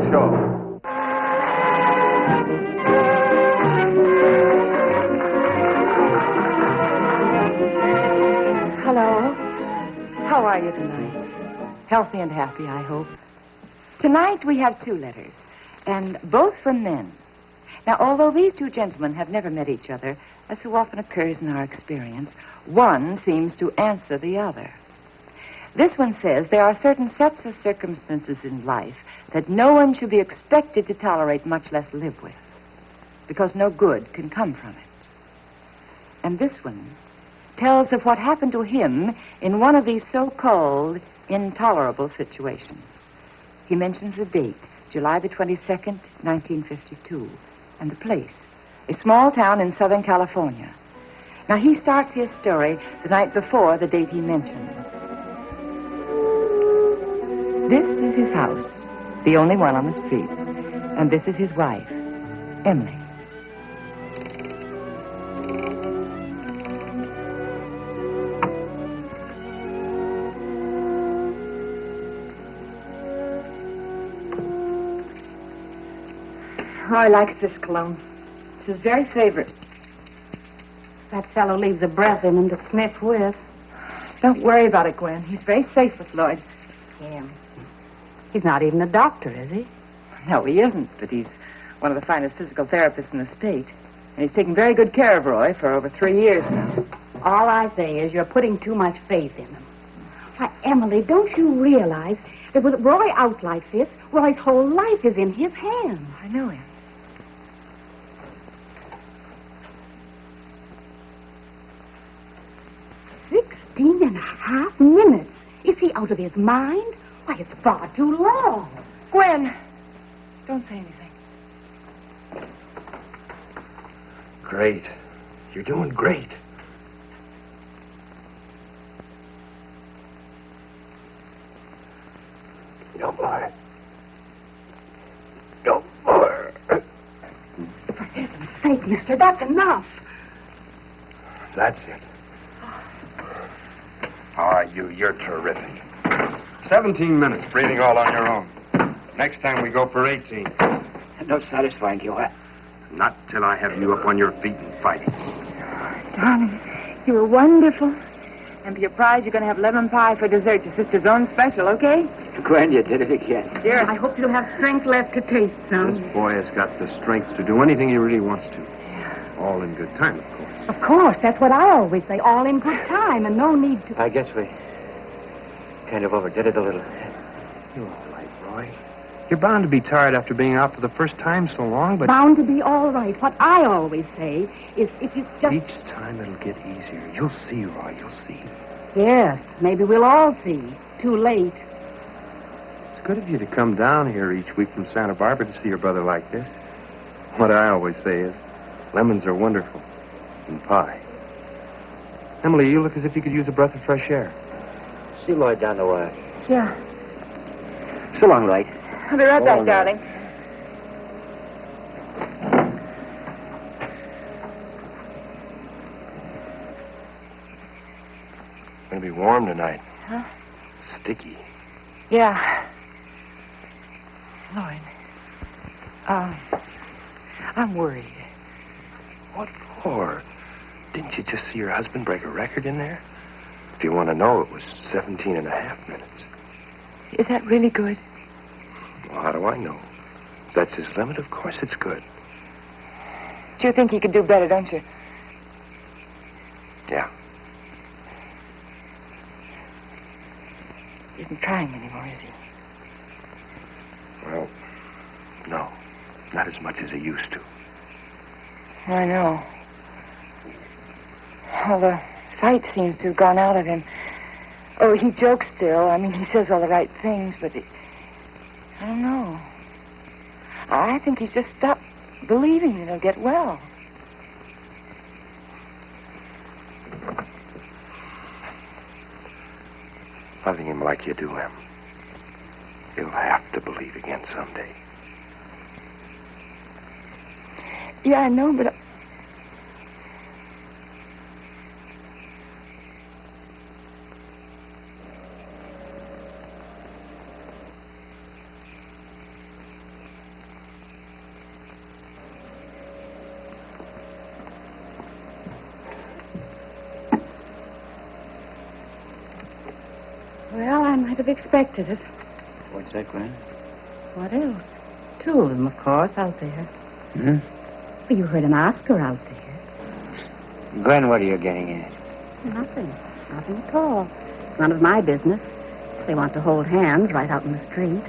Show. Hello. How are you tonight? Healthy and happy, I hope. Tonight we have 2 letters, and both from men. Now, although these 2 gentlemen have never met each other, as so often occurs in our experience, one seems to answer the other. This one says there are certain sets of circumstances in life that no one should be expected to tolerate, much less live with, because no good can come from it. And this one tells of what happened to him in one of these so-called intolerable situations. He mentions the date, July the 22nd, 1952, and the place, a small town in Southern California. Now, he starts his story the night before the date he mentions. This is his house, the only one on the street, and this is his wife, Emily. Roy likes this cologne. It's his very favorite. That fellow leaves a breath in him to sniff with. Don't worry about it, Gwen. He's very safe with Lloyd. Yeah. He's not even a doctor, is he? No, he isn't, but he's one of the finest physical therapists in the state. And he's taken very good care of Roy for over 3 years now. All I say is you're putting too much faith in him. Why, Emily, don't you realize that with Roy out like this, Roy's whole life is in his hands? I know him. And a half minutes. Is he out of his mind? Why, it's far too long. Gwen, don't say anything. Great. You're doing great. No more. No more. For heaven's sake, mister, that's enough. That's it. Oh, you're terrific. 17 minutes, breathing all on your own. Next time we go for 18. No satisfying you, huh? Not till I have you up on your feet and fighting. Darling, you were wonderful. And for your prize, you're going to have lemon pie for dessert, your sister's own special, okay? Gwen, you did it again. Dear, I hope you'll have strength left to taste some. This boy has got the strength to do anything he really wants to. All in good time, of course. Of course, that's what I always say. All in good time and no need to... I guess we kind of overdid it a little. You're all right, Roy. You're bound to be tired after being out for the first time so long, but... Bound to be all right. What I always say is if you just... Each time it'll get easier. You'll see, Roy, you'll see. Yes, maybe we'll all see. Too late. It's good of you to come down here each week from Santa Barbara to see your brother like this. What I always say is, lemons are wonderful. And pie. Emily, you look as if you could use a breath of fresh air. See Lloyd down the wire. yeah. So long, Lloyd. I'll be right back, darling. It's going to be warm tonight. Huh? Sticky. Yeah. Lloyd, I'm worried. What for? Didn't you just see your husband break a record in there? If you want to know, it was 17 and a half minutes. Is that really good? Well, how do I know? If that's his limit, of course it's good. Do you think he could do better, don't you? Yeah. He isn't trying anymore, is he? Well, no. Not as much as he used to. I know. Well, the fight seems to have gone out of him. Oh, he jokes still. I mean, he says all the right things, but I don't know. I think he's just stopped believing that he'll get well. Loving him like you do, Em. He'll have to believe again someday. Yeah, I know, but... Well, I might have expected it. What's that, Gwen? What else? Two of them, of course, out there. Hmm? Well, you heard an Oscar out there. Gwen, what are you getting at? Nothing. Nothing at all. None of my business. They want to hold hands right out in the street.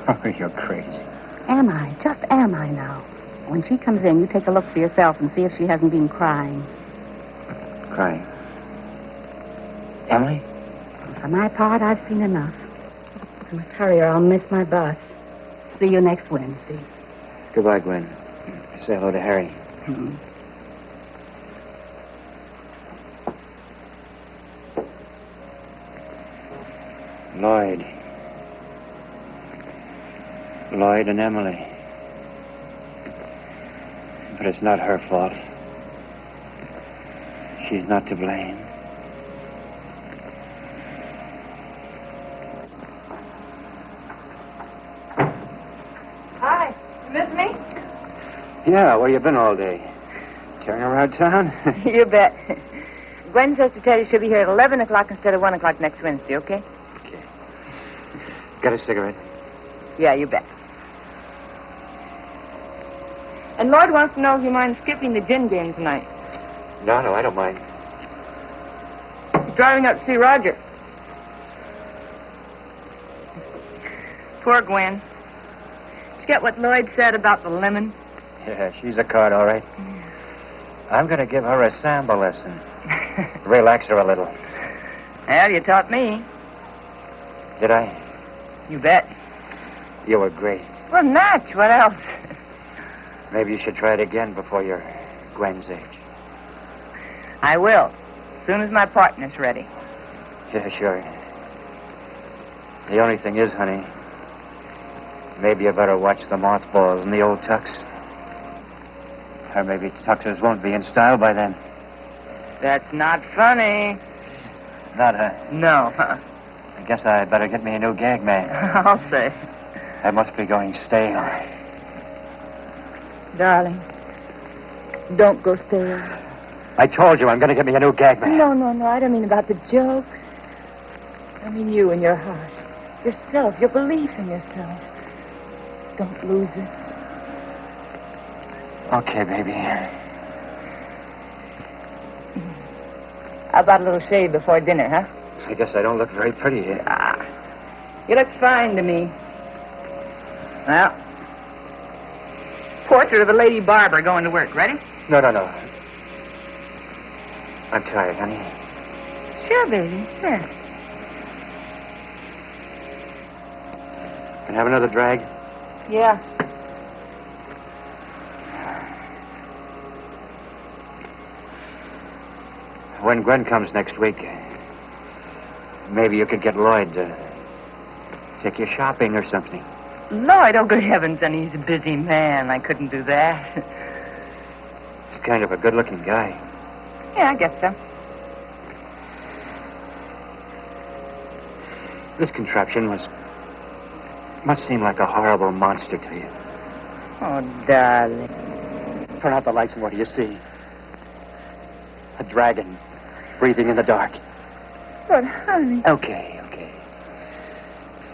Oh, you're crazy. Am I? Just am I now? When she comes in, you take a look for yourself and see if she hasn't been crying. Crying? Emily? For my part, I've seen enough. I must hurry or I'll miss my bus. See you next Wednesday. Goodbye, Gwen. Say hello to Harry. Hmm. Lloyd and Emily. But it's not her fault. She's not to blame. Hi. You miss me? Yeah, where you been all day? Tearing around town? You bet. Gwen says to tell you she'll be here at 11 o'clock instead of 1 o'clock next Wednesday, okay? Okay. Got a cigarette? Yeah, you bet. And Lloyd wants to know if you mind skipping the gin game tonight. No, I don't mind. He's driving up to see Roger. Poor Gwen. Did you get what Lloyd said about the lemon? Yeah, she's a card, all right. I'm going to give her a samba lesson. Relax her a little. Well, you taught me. Did I? You bet. You were great. Well, Natch, what else? Maybe you should try it again before you're Gwen's age. I will, as soon as my partner's ready. Yeah, sure. The only thing is, honey, maybe you better watch the mothballs in the old tux. Or maybe tuxes won't be in style by then. That's not funny. Not, huh? No. I guess I better get me a new gag man. I'll say. I must be going stale. Darling, don't go stale. I told you I'm going to get me a new gag man. No, I don't mean about the joke. I mean you and your heart. Yourself, your belief in yourself. Don't lose it. Okay, baby. How about a little shave before dinner, huh? I guess I don't look very pretty here. You look fine to me. Well, portrait of a lady barber going to work. Ready? No. I'm tired, honey. Sure, baby, sure. Can I have another drag? Yeah. When Gwen comes next week, maybe you could get Lloyd to take you shopping or something. Lloyd, oh, good heavens, honey, he's a busy man. I couldn't do that. He's kind of a good-looking guy. Yeah, I guess so. This contraption must seem like a horrible monster to you. Oh, darling. Turn out the lights and what do you see? A dragon breathing in the dark. But, honey... Okay.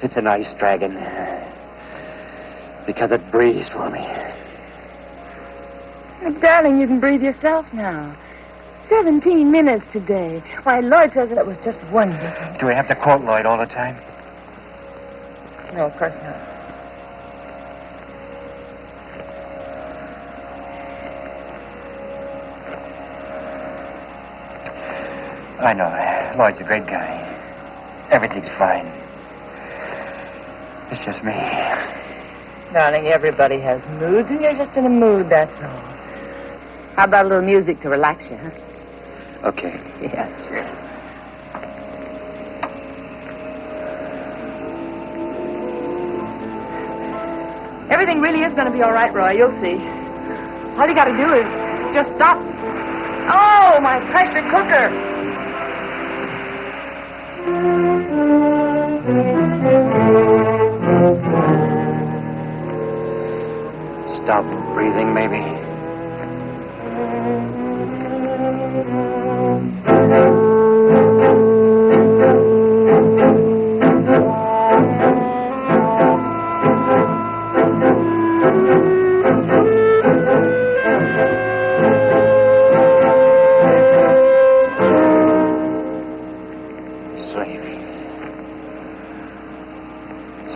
It's a nice dragon. Because it breathes for me. But, darling, you can breathe yourself now. 17 minutes today. Why, Lloyd says that was just wonderful. Do we have to quote Lloyd all the time? No, of course not. I know. Lloyd's a great guy. Everything's fine. It's just me. Darling, everybody has moods, and you're just in a mood, that's all. How about a little music to relax you, huh? Okay. Yes. Everything really is going to be all right, Roy. You'll see. All you got to do is just stop. Oh, my pressure cooker. Stop breathing, maybe.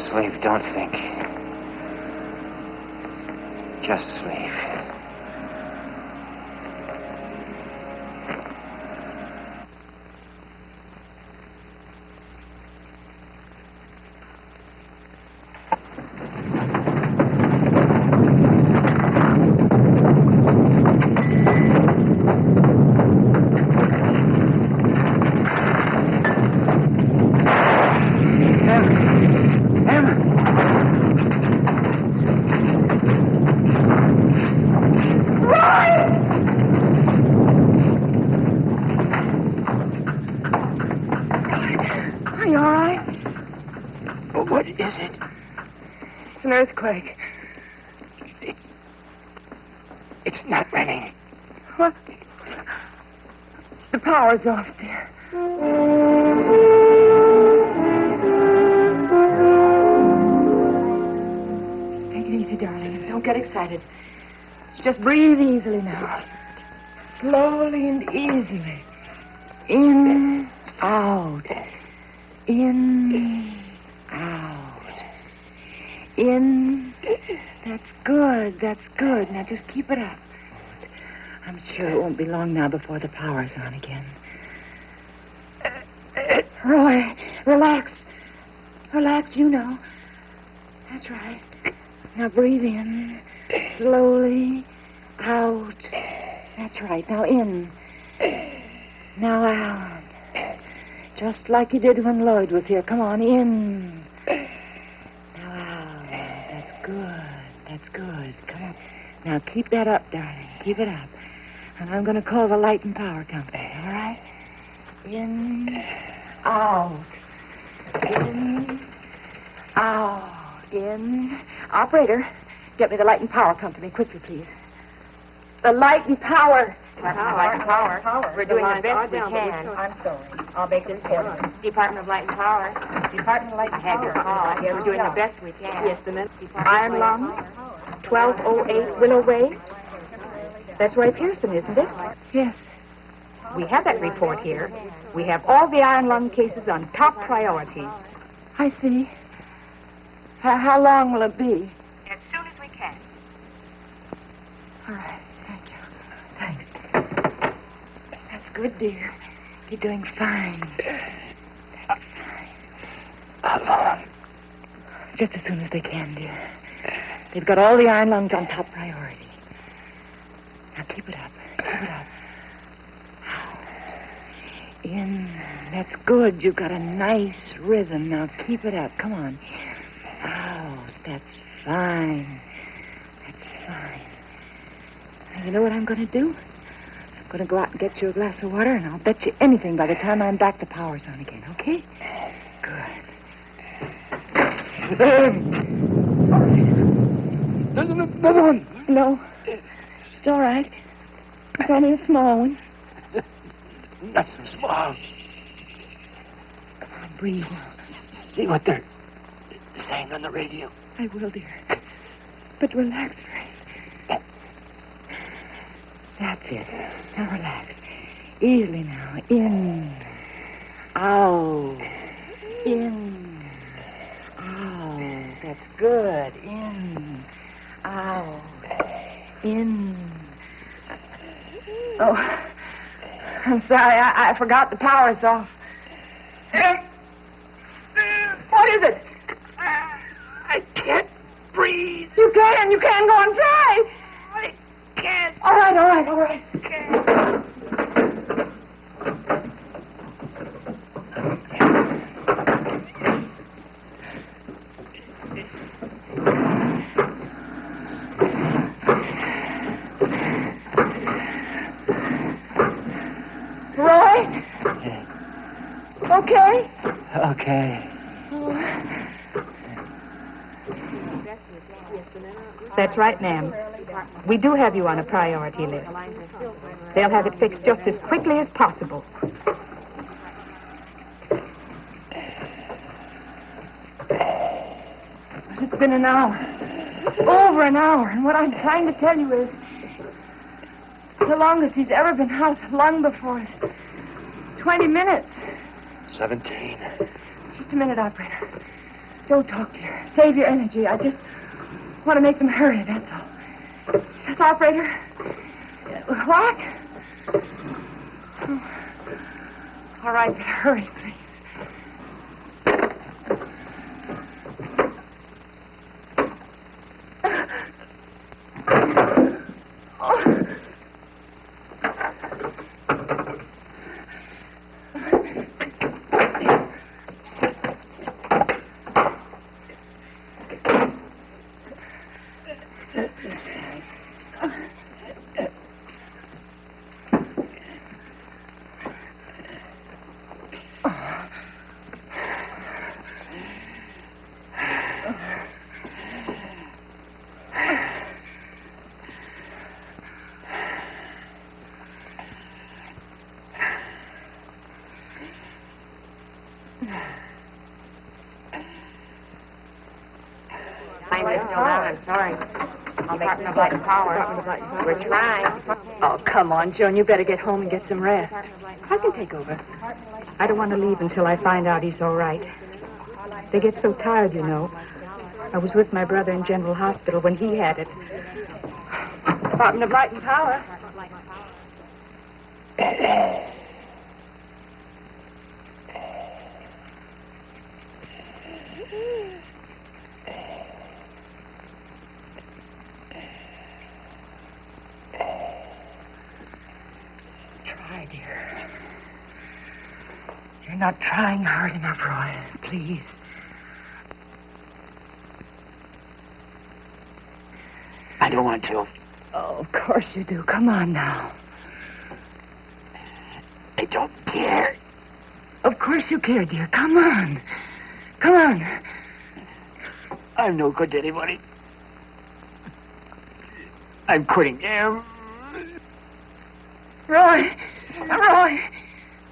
Slave, don't think. Just slave. What is it? It's an earthquake. It's not raining. What? The power's off, dear. Take it easy, darling. Don't get excited. Just breathe easily now. Slowly and easily. In, out. In, out. In. That's good. That's good. Now just keep it up. I'm sure it won't be long now before the power's on again. Roy, relax. Relax, you know. That's right. Now breathe in. Slowly. Out. That's right. Now in. Now out. Just like you did when Lloyd was here. Come on, in. Now out. That's good. That's good. Come on. Now keep that up, darling. Keep it up. And I'm going to call the light and power company, all right? In, out. In, out. In. Operator, get me the light and power company quickly, please. The light and power. Light and Power. We're doing the best we can. I'm sorry. I'll make it report. Department of Light and Power. Department of Light and Power. Have your call. Yes, we're doing the best we can. Yes, the minute. Iron Lung, 1208 Willow Way. That's Roy Pearson, isn't it? Yes. We have that report here. We have all the iron lung cases on top priorities. I see. How long will it be? As soon as we can. All right. Thank you. Thanks. That's good, dear. You're doing fine. That's fine. How long? Just as soon as they can, dear. They've got all the iron lungs on top priority. Now keep it up. Keep it up. In. That's good. You've got a nice rhythm. Now keep it up. Come on. Out. That's fine. That's fine. Now, you know what I'm going to do? I'm going to go out and get you a glass of water, and I'll bet you anything by the time I'm back, the power's on again, okay? Good. Another one. No. It's all right. It's only a small one. Not so small. Come on, breathe. See what they're saying on the radio. I will, dear. But relax first. That's it. Now relax. Easily now. In. Out. In. Out. That's good. In. Out. In. Oh, I'm sorry. I forgot the power's off. What is it? I can't breathe. You can. You can. Go and try. I can't. All right. Roy? Okay? Okay. That's right, ma'am. We do have you on a priority list. They'll have it fixed just as quickly as possible. It's been an hour. Over an hour. And what I'm trying to tell you is... The longest he's ever been out, long before us. 20 minutes. 17. Just a minute, operator. Don't talk, dear. Save your energy. I just want to make them hurry, that's all. Yes, operator. What? Oh. All right, but hurry, please. I'm sorry. Department of Light and Power. We're trying. Oh, come on, Joan. You better get home and get some rest. I can take over. I don't want to leave until I find out he's all right. They get so tired, you know. I was with my brother in General Hospital when he had it. Department of Light and Power. Try, dear. You're not trying hard enough, Roy. Please. I don't want to. Oh, of course you do. Come on now. I don't care. Of course you care, dear. Come on. Come on. I'm no good to anybody. I'm quitting. Roy. Roy.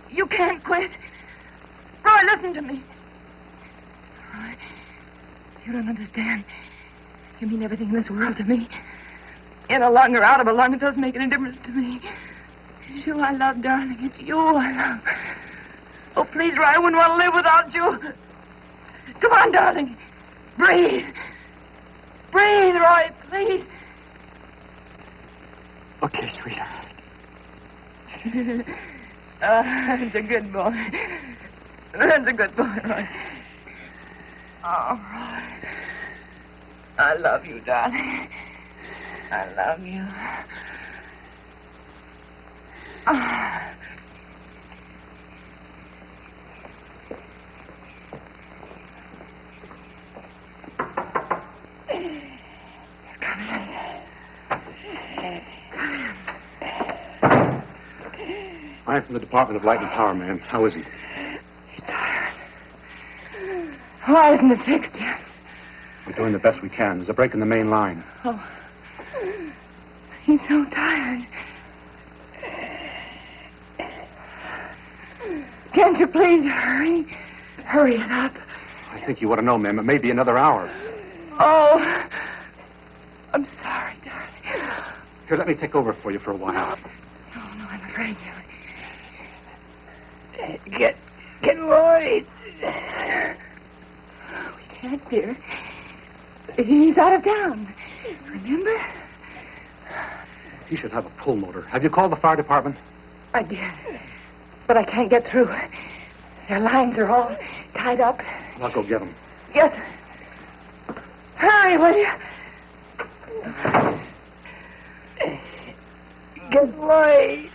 You can't quit. Roy, listen to me. Roy, you don't understand. You mean everything in this world to me. In a lung or out of a lung, it doesn't make any difference to me. It's you I love, darling. It's you I love. Oh, please, Roy, I wouldn't want to live without you. Come on, darling. Breathe. Breathe, Roy, please. Okay, sweetheart. That's a good boy. That's a good boy, Roy. Oh, Roy. I love you, darling. I love you. Oh. Come in. Come in. I'm from the Department of Light and Power, ma'am. How is he? He's tired. Why isn't it fixed yet? We're doing the best we can. There's a break in the main line. Oh. He's so tired. Can't you please hurry? Hurry it up. I think you ought to know, ma'am. It may be another hour. Oh. I'm sorry, darling. Here, let me take over for you for a while. No, I'm afraid to. Get Lloyd. We can't, dear. He's out of town. Remember? He should have a pull motor. Have you called the fire department? I did. But I can't get through. Their lines are all tied up. I'll go get him. Yes. Hurry, will you? Get Lloyd.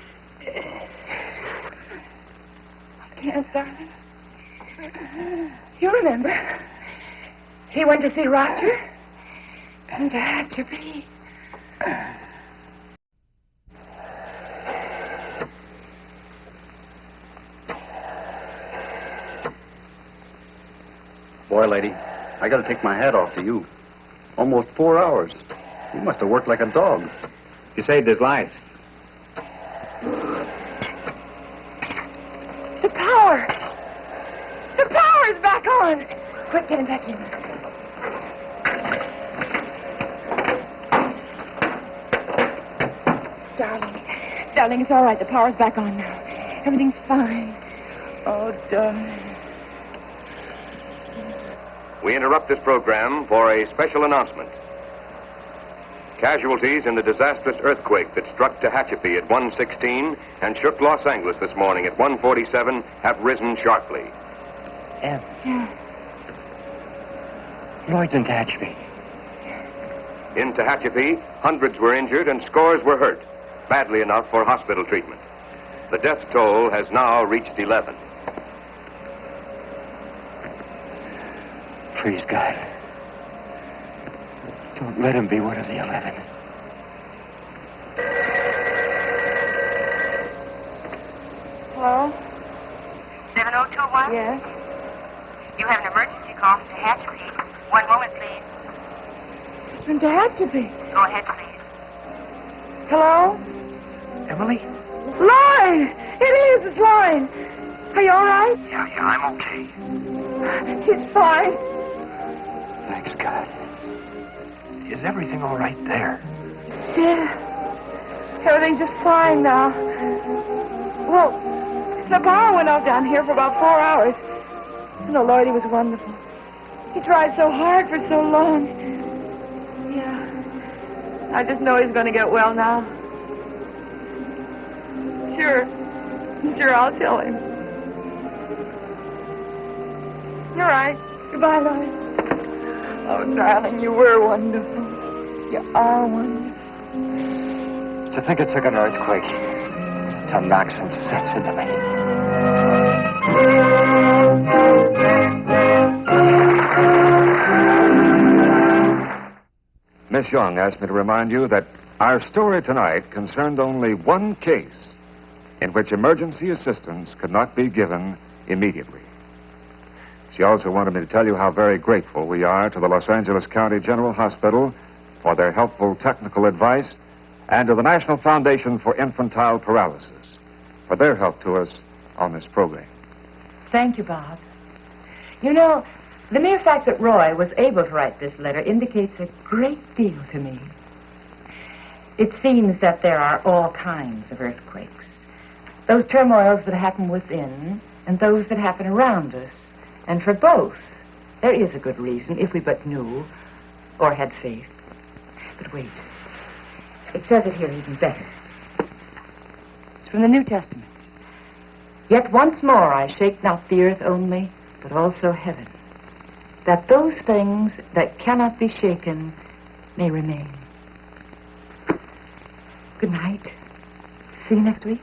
I can't, darling. You remember. He went to see Roger. And to hatch your bee. Boy, lady, I gotta take my hat off to you. Almost 4 hours. You must have worked like a dog. You saved his life. The power! The power's back on! Quick, get him back in. Darling, Darling, it's all right. The power's back on now. Everything's fine. Oh, darling. We interrupt this program for a special announcement. Casualties in the disastrous earthquake that struck Tehachapi at 1:16 and shook Los Angeles this morning at 1:47 have risen sharply. Lloyd's in Tehachapi. In Tehachapi, hundreds were injured and scores were hurt, badly enough for hospital treatment. The death toll has now reached 11. Please, God. Don't let him be one of the 11. Hello? 7021? Yes? You have an emergency call from Tehachapi. One moment, please. It's from Tehachapi. Go ahead, please. Hello? Emily? Lloyd! It is. It's Lloyd. Are you all right? Yeah, I'm okay. He's fine. Thanks, God. Is everything all right there? Yeah. Everything's just fine now. Well, the power went out down here for about 4 hours. And the Lord, he was wonderful. He tried so hard for so long. Yeah. I just know he's going to get well now. Sure, I'll tell him. You're right. Goodbye, Lloyd. Oh, darling, you were wonderful. You are wonderful. To think it took an earthquake to knock some sense into me. Miss Young asked me to remind you that our story tonight concerned only one case in which emergency assistance could not be given immediately. She also wanted me to tell you how very grateful we are to the Los Angeles County General Hospital for their helpful technical advice and to the National Foundation for Infantile Paralysis for their help to us on this program. Thank you, Bob. You know, the mere fact that Roy was able to write this letter indicates a great deal to me. It seems that there are all kinds of earthquakes. Those turmoils that happen within and those that happen around us. And for both, there is a good reason if we but knew or had faith. But wait. It says it here even better. It's from the New Testament. Yet once more I shake not the earth only, but also heaven, that those things that cannot be shaken may remain. Good night. See you next week.